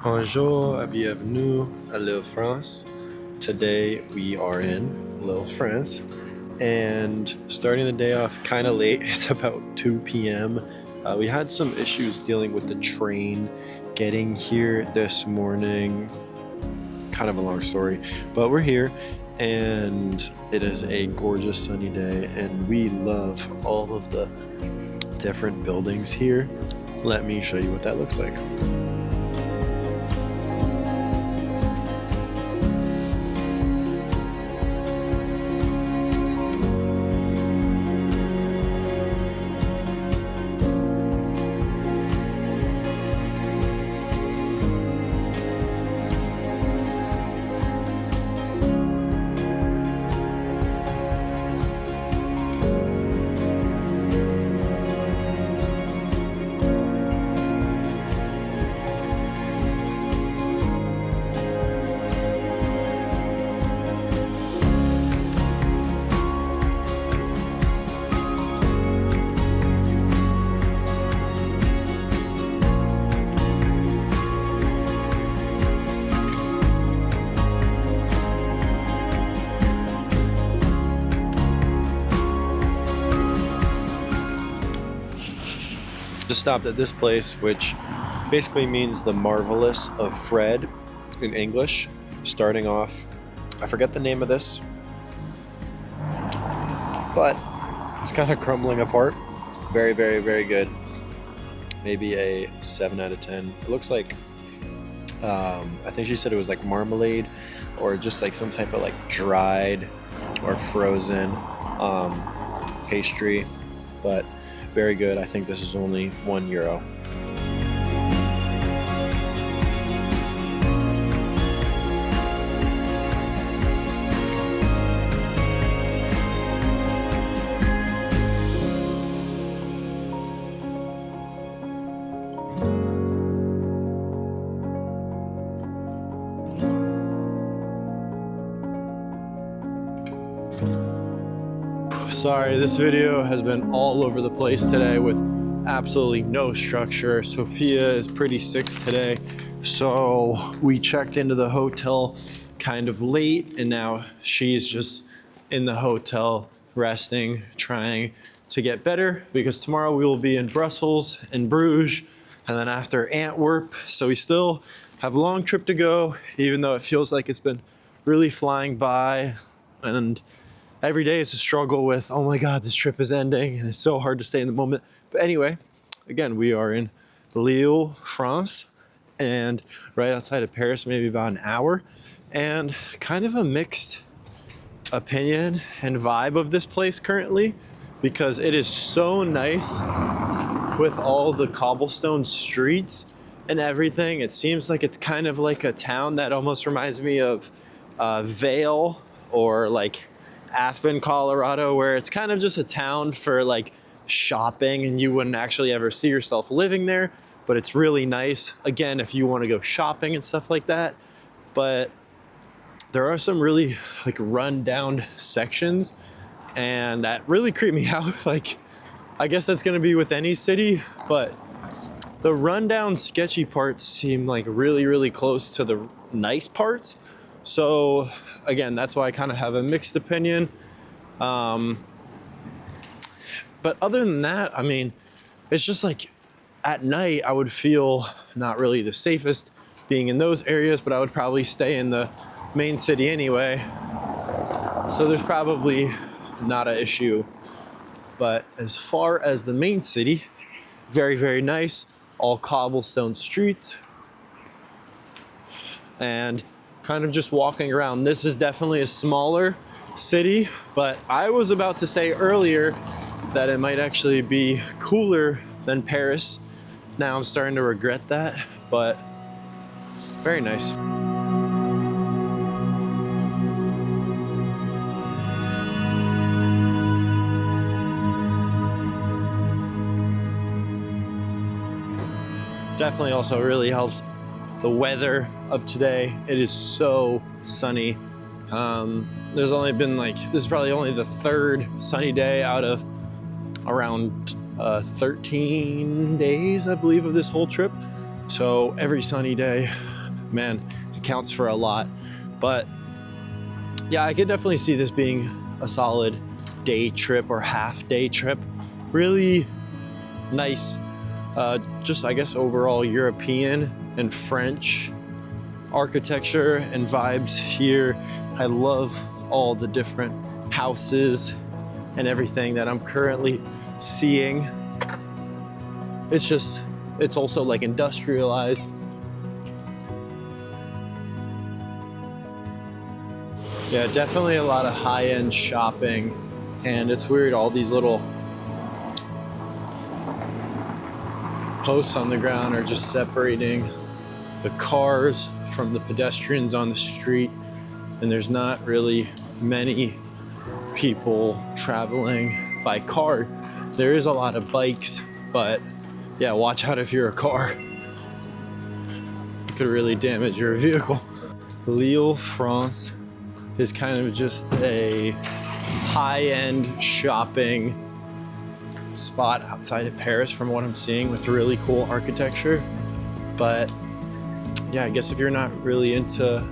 Bonjour, bienvenue à l'Île-France. Today we are in l'Île-France and starting the day off kind of late. It's about 2 p.m. We had some issues dealing with the train getting here this morning. Kind of a long story, but we're here and it is a gorgeous sunny day and we love all of the different buildings here. Let me show you what that looks like. Just stopped at this place, which basically means the marvelous of Fred in English. Starting off, I forget the name of this, but it's kind of crumbling apart. Very, very, very good. Maybe a 7 out of 10. It looks like, I think she said it was like marmalade or just like some type of like dried or frozen pastry, but very good. I think this is only €1. Sorry, this video has been all over the place today with absolutely no structure. Sophia is pretty sick today, so we checked into the hotel kind of late and now she's just in the hotel resting, trying to get better because tomorrow we will be in Brussels and Bruges and then after Antwerp. So we still have a long trip to go, even though it feels like it's been really flying by, and every day is a struggle with, oh my God, this trip is ending and it's so hard to stay in the moment. But anyway, again, we are in Lille, France, and right outside of Paris, maybe about an hour, and kind of a mixed opinion and vibe of this place currently because it is so nice with all the cobblestone streets and everything. It seems like it's kind of like a town that almost reminds me of Vail or like Aspen, Colorado, where it's kind of just a town for like shopping and you wouldn't actually ever see yourself living there, but it's really nice again if you want to go shopping and stuff like that. But there are some really like run down sections and that really creep me out. Like, I guess that's going to be with any city, but the rundown sketchy parts seem like really, really close to the nice parts. So again, that's why I kind of have a mixed opinion. But other than that, I mean, it's just like at night, I would feel not really the safest being in those areas, but I would probably stay in the main city anyway. So there's probably not an issue. But as far as the main city, very, very nice. All cobblestone streets. And kind of just walking around. This is definitely a smaller city, but I was about to say earlier that it might actually be cooler than Paris. Now I'm starting to regret that, but very nice. Definitely also really helps the weather of today. It is so sunny. There's only been like, this is probably only the third sunny day out of around 13 days, I believe, of this whole trip. So every sunny day, man, it counts for a lot. But yeah, I could definitely see this being a solid day trip or half day trip. Really nice, just I guess overall European and French architecture and vibes here. I love all the different houses and everything that I'm currently seeing. It's also like industrialized. Yeah, definitely a lot of high-end shopping, and it's weird, all these little posts on the ground are just separating the cars from the pedestrians on the street, and there's not really many people traveling by car. There is a lot of bikes, but yeah, watch out if you're a car. It could really damage your vehicle. Lille, France is kind of just a high-end shopping spot outside of Paris from what I'm seeing, with really cool architecture. But yeah, I guess if you're not really into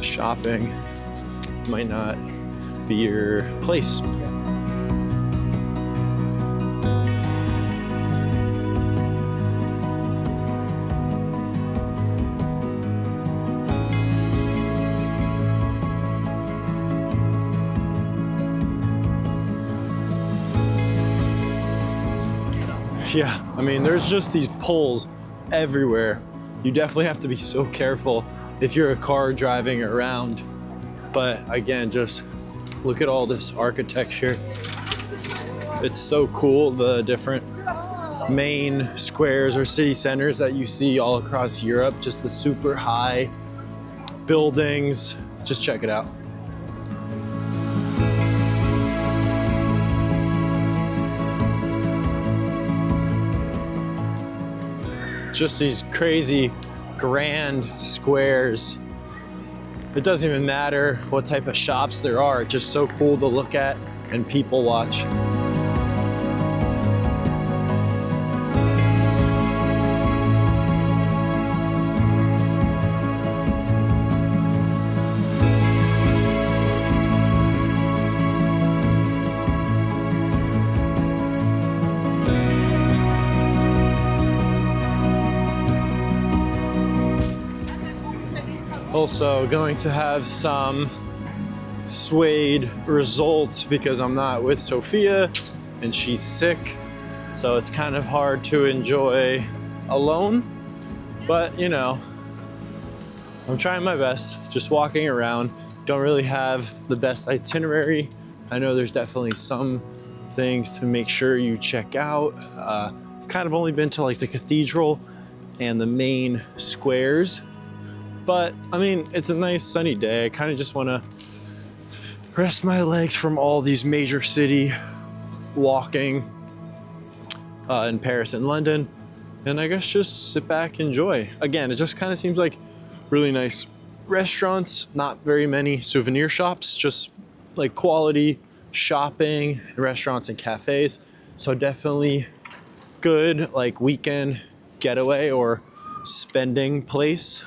shopping, it might not be your place. Yeah, I mean, there's just these poles everywhere. You definitely have to be so careful if you're a car driving around. But again, just look at all this architecture. It's so cool, the different main squares or city centers that you see all across Europe, just the super high buildings. Just check it out. Just these crazy grand squares. It doesn't even matter what type of shops there are. It's just so cool to look at and people watch. Also going to have some suede results because I'm not with Sophia and she's sick, so it's kind of hard to enjoy alone. But you know, I'm trying my best, just walking around. Don't really have the best itinerary. I know there's definitely some things to make sure you check out. I've kind of only been to like the cathedral and the main squares. But I mean, it's a nice sunny day. I kind of just want to rest my legs from all these major city walking in Paris and London. And I guess just sit back, enjoy. Again, it just kind of seems like really nice restaurants, not very many souvenir shops, just like quality shopping, restaurants and cafes. So definitely good like weekend getaway or spending place.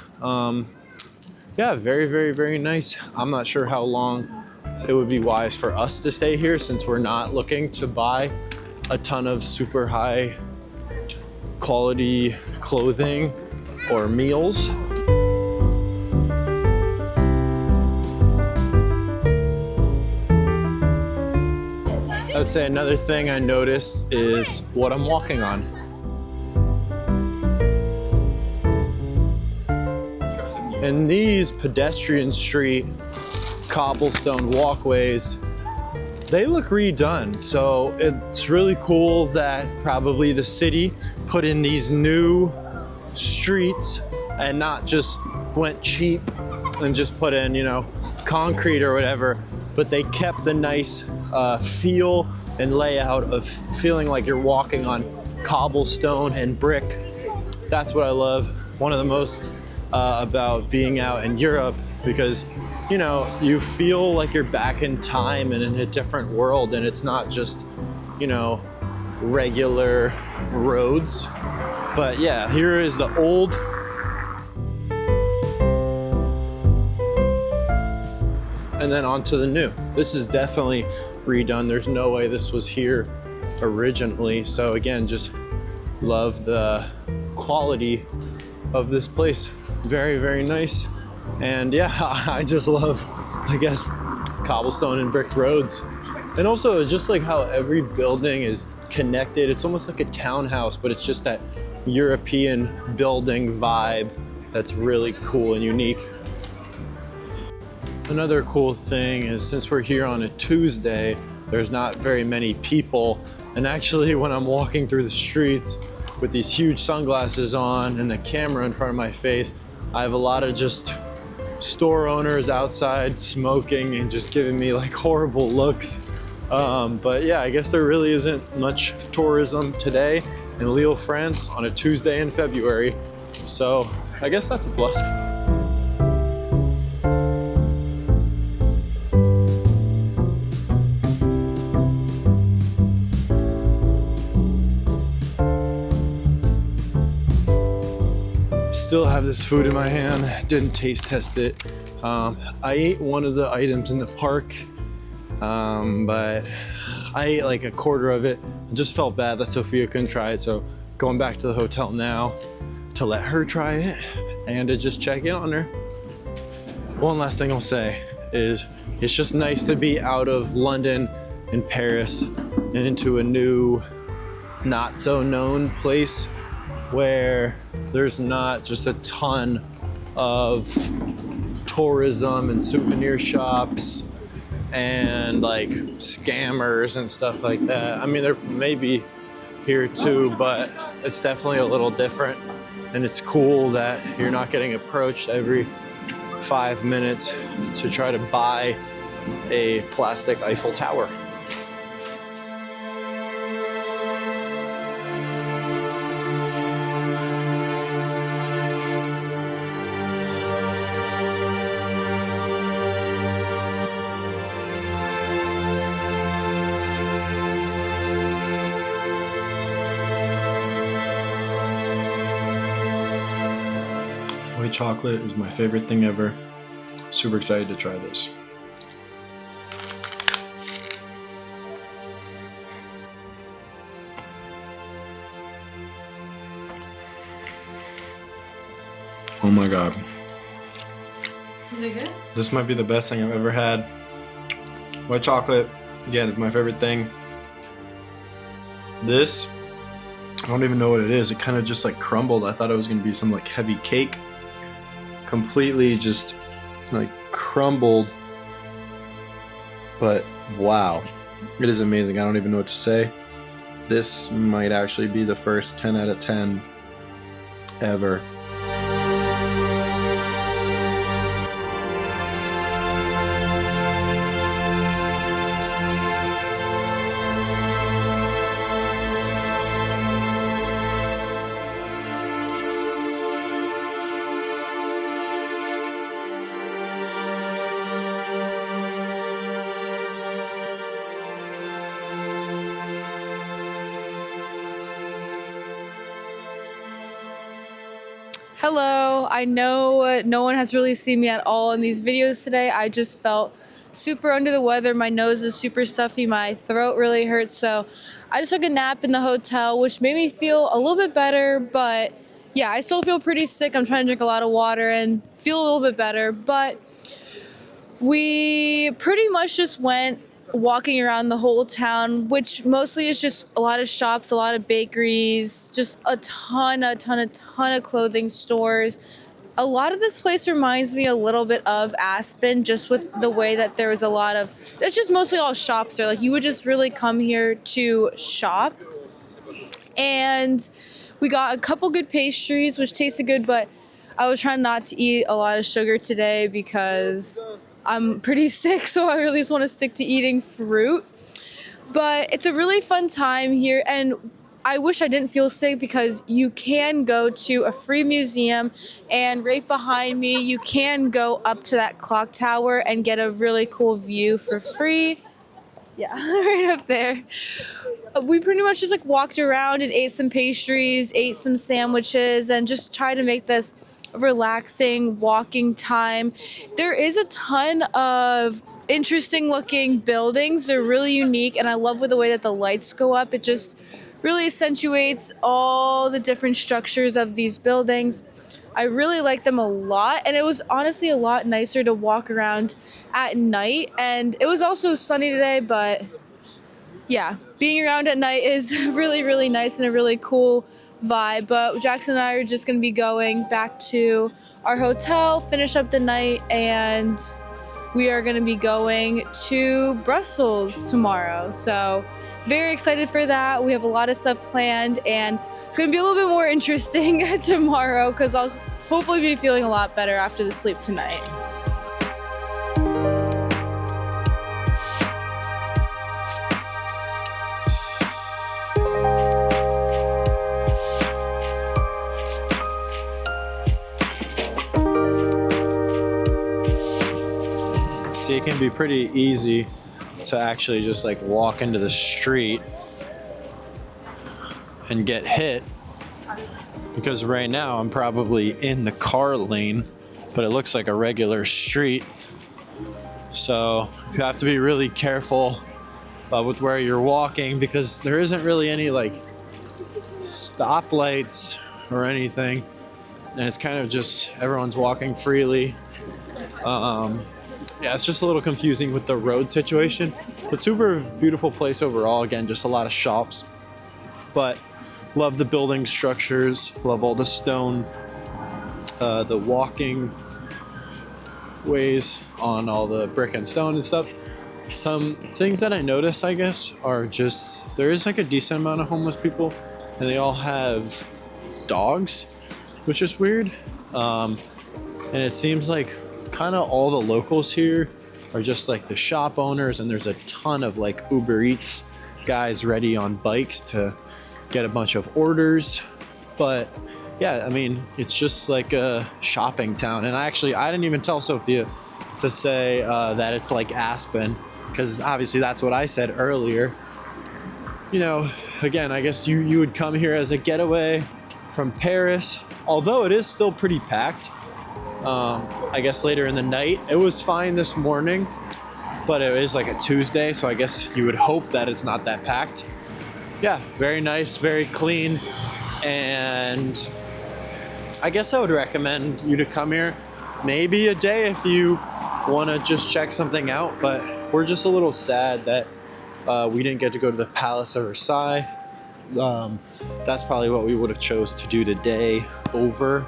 Yeah, very, very, very nice. I'm not sure how long it would be wise for us to stay here since we're not looking to buy a ton of super high quality clothing or meals. I'd say another thing I noticed is what I'm walking on. And these pedestrian street cobblestone walkways, they look redone. So it's really cool that probably the city put in these new streets and not just went cheap and just put in, you know, concrete or whatever, but they kept the nice feel and layout of feeling like you're walking on cobblestone and brick. That's what I love. One of the most about being out in Europe, because you know, you feel like you're back in time and in a different world, and it's not just, you know, regular roads. But yeah, here is the old and then onto the new. This is definitely redone. There's no way this was here originally. So again, just love the quality of this place. Very, very nice. And yeah, I just love, I guess, cobblestone and brick roads. And also just like how every building is connected. It's almost like a townhouse, but it's just that European building vibe that's really cool and unique. Another cool thing is since we're here on a Tuesday, there's not very many people. And actually when I'm walking through the streets with these huge sunglasses on and a camera in front of my face, I have a lot of just store owners outside smoking and just giving me like horrible looks. But yeah, I guess there really isn't much tourism today in Lille, France on a Tuesday in February. So I guess that's a plus. Still have this food in my hand, didn't taste test it. I ate one of the items in the park, but I ate like a quarter of it. I just felt bad that Sophia couldn't try it, so going back to the hotel now to let her try it and to just check in on her. One last thing I'll say is it's just nice to be out of London and Paris and into a new, not so known place where there's not just a ton of tourism and souvenir shops and like scammers and stuff like that. I mean, there may be here too, but it's definitely a little different. And it's cool that you're not getting approached every 5 minutes to try to buy a plastic Eiffel Tower. White chocolate is my favorite thing ever. Super excited to try this. Oh my God. Is it good? This might be the best thing I've ever had. White chocolate, again, is my favorite thing. This, I don't even know what it is. It kind of just like crumbled. I thought it was gonna be some like heavy cake. Completely just like crumbled. But wow, it is amazing. I don't even know what to say. This might actually be the first 10 out of 10 ever. Hello, I know no one has really seen me at all in these videos today. I just felt super under the weather. My nose is super stuffy, my throat really hurts, so I just took a nap in the hotel, which made me feel a little bit better, but yeah, I still feel pretty sick. I'm trying to drink a lot of water and feel a little bit better, but we pretty much just went walking around the whole town, which mostly is just a lot of shops, a lot of bakeries, just a ton of clothing stores. A lot of this place reminds me a little bit of Aspen, just with the way that there was a lot of, it's just mostly all shops there. Like you would just really come here to shop. And we got a couple good pastries, which tasted good, but I was trying not to eat a lot of sugar today because I'm pretty sick, so I really just want to stick to eating fruit. But it's a really fun time here, and I wish I didn't feel sick because you can go to a free museum, and right behind me you can go up to that clock tower and get a really cool view for free. Yeah, right up there. We pretty much just like walked around and ate some pastries, ate some sandwiches, and just tried to make this a relaxing walking time. There is a ton of interesting looking buildings. They're really unique, and I love with the way that the lights go up. It just really accentuates all the different structures of these buildings. I really like them a lot, and it was honestly a lot nicer to walk around at night. And it was also sunny today, but yeah, being around at night is really, really nice and a really cool vibe. But Jackson and I are just going to be going back to our hotel, finish up the night, and we are going to be going to Brussels tomorrow. So very excited for that. We have a lot of stuff planned, and it's going to be a little bit more interesting tomorrow because I'll hopefully be feeling a lot better after the sleep tonight. See, it can be pretty easy to actually just like walk into the street and get hit, because right now I'm probably in the car lane, but it looks like a regular street. So you have to be really careful with where you're walking, because there isn't really any like stoplights or anything, and it's kind of just everyone's walking freely. Yeah, it's just a little confusing with the road situation, but super beautiful place overall. Again, just a lot of shops, but love the building structures, love all the stone, the walking ways on all the brick and stone and stuff. Some things that I notice, I guess, are just there is like a decent amount of homeless people, and they all have dogs, which is weird. And it seems like kind of all the locals here are just like the shop owners, and there's a ton of like Uber Eats guys ready on bikes to get a bunch of orders. But yeah, I mean, it's just like a shopping town. And I didn't even tell Sophia to say that it's like Aspen, because obviously that's what I said earlier. You know, again, I guess you would come here as a getaway from Paris, although it is still pretty packed. I guess later in the night. It was fine this morning, but it is like a Tuesday, so I guess you would hope that it's not that packed. Yeah, very nice, very clean, and I guess I would recommend you to come here maybe a day if you want to just check something out, but we're just a little sad that we didn't get to go to the Palace of Versailles. That's probably what we would have chose to do today over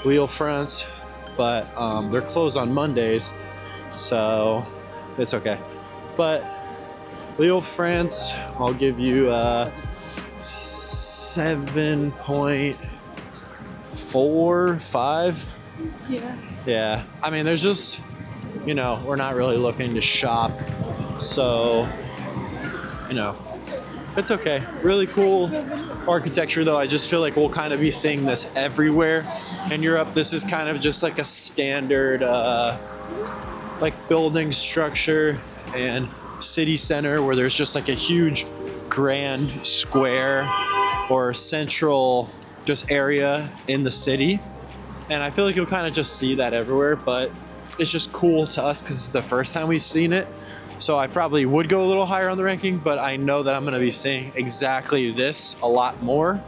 Lille, France, but they're closed on Mondays, so it's okay. But Lille, France, I'll give you 7.45. Yeah, I mean, there's just, you know, we're not really looking to shop, so, you know, it's okay. Really cool architecture, though. I just feel like we'll kind of be seeing this everywhere in Europe. This is kind of just like a standard like building structure and city center where there's just like a huge grand square or central just area in the city. And I feel like you'll kind of just see that everywhere, but it's just cool to us because it's the first time we've seen it. So I probably would go a little higher on the ranking, but I know that I'm going to be seeing exactly this a lot more.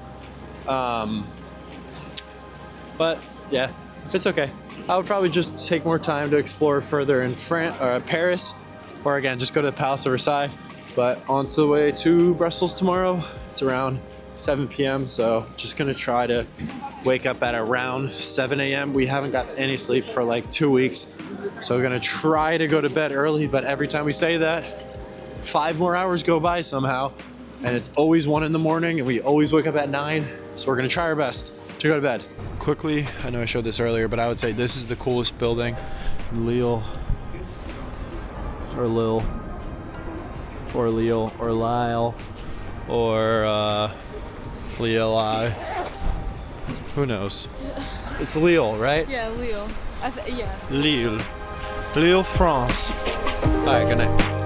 But yeah, it's okay. I would probably just take more time to explore further in Paris, or again, just go to the Palace of Versailles. But on to the way to Brussels tomorrow. It's around 7 p.m. So just going to try to wake up at around 7 a.m. We haven't got any sleep for like 2 weeks. So we're going to try to go to bed early. But every time we say that, 5 more hours go by somehow. And it's always 1 in the morning and we always wake up at 9. So we're going to try our best to go to bed. Quickly, I know I showed this earlier, but I would say this is the coolest building in Lille. Or Lille. Or Lille. Or Lille. Or Lille. Who knows? It's Lille, right? Yeah, Lille. Yeah. Lille. Lille, France. All right, good night.